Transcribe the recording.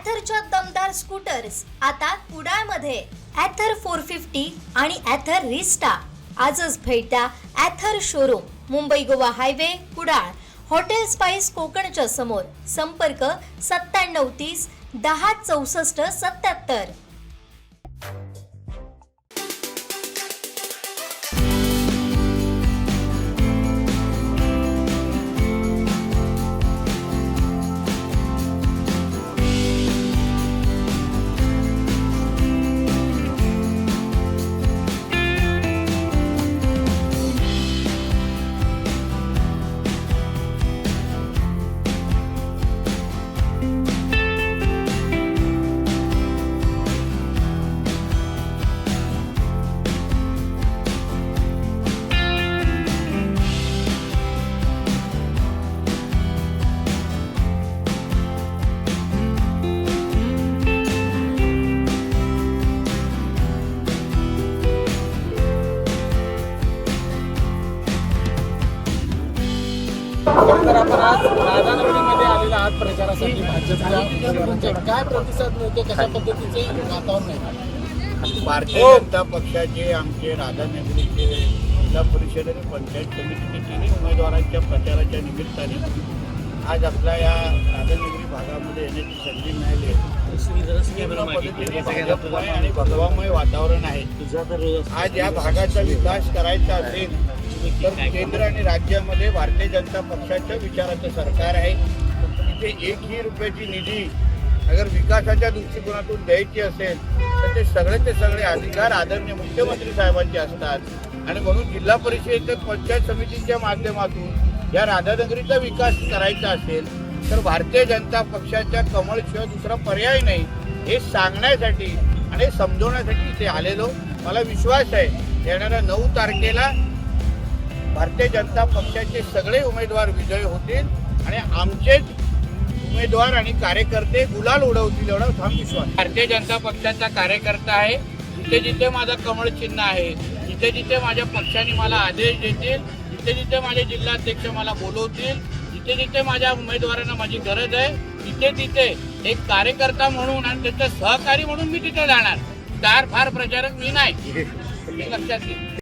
ॲथरच्या दमदार स्कूटर्स आता कुडाळमध्ये. ॲथर 450 आणि ॲथर रिस्टा. आजच भेट द्या Ather showroom, Mumbai Goa highway, Kudal. Hotel spice कोकणच्या समोर. संपर्क 9730 10 64 77. तर आपण आज राधानगरीमध्ये आलेला आहात प्रचारासाठी भाजपच्या उमेदवारांचे काय प्रतिसाद मिळतो, कशा पद्धतीचे वातावरण आहे? भारतीय जनता पक्षाचे आमचे राधानगरीचे जिल्हा परिषद आणि पंचायत समितीचे तिन्ही उमेदवारांच्या प्रचाराच्या निमित्ताने आज आपल्या या राधानगरी भागामध्ये येण्याची संधी मिळाली आहे. आणि भगवामय वातावरण आहे. आज या भागाचा विकास करायचा असेल तर केंद्र आणि राज्यामध्ये भारतीय जनता पक्षाच्या विचाराचं सरकार आहे. तिथे एकही रुपयाची निधी अगर विकासाच्या दृष्टिकोनातून द्यायची असेल तर ते सगळे अधिकार आदरणीय मुख्यमंत्री साहेबांचे असतात. आणि म्हणून जिल्हा परिषद पंचायत समितीच्या माध्यमातून या राधानगरीचा विकास करायचा असेल तर भारतीय जनता पक्षाच्या कमळशिवाय दुसरा पर्याय नाही हे सांगण्यासाठी आणि समजवण्यासाठी इथे आलेलो. मला विश्वास आहे येणाऱ्या 9 तारखेला भारतीय जनता पक्षाचे सगळे उमेदवार विजयी होतील आणि आमचेच उमेदवार आणि कार्यकर्ते गुलाल उडवतील एवढा ठाम विश्वास. भारतीय जनता पक्षाचा कार्यकर्ता आहे. जिथे जिथे माझं कमळ चिन्ह आहे, जिथे जिथे माझ्या पक्षाने मला आदेश देतील, जिथे जिथे माझे जिल्हाध्यक्ष मला बोलवतील, जिथे जिथे माझ्या उमेदवारांना माझी गरज आहे तिथे तिथे एक कार्यकर्ता म्हणून आणि त्याचा सहकारी म्हणून मी तिथे जाणार. फार प्रचारक मी नाही, लक्षात घे.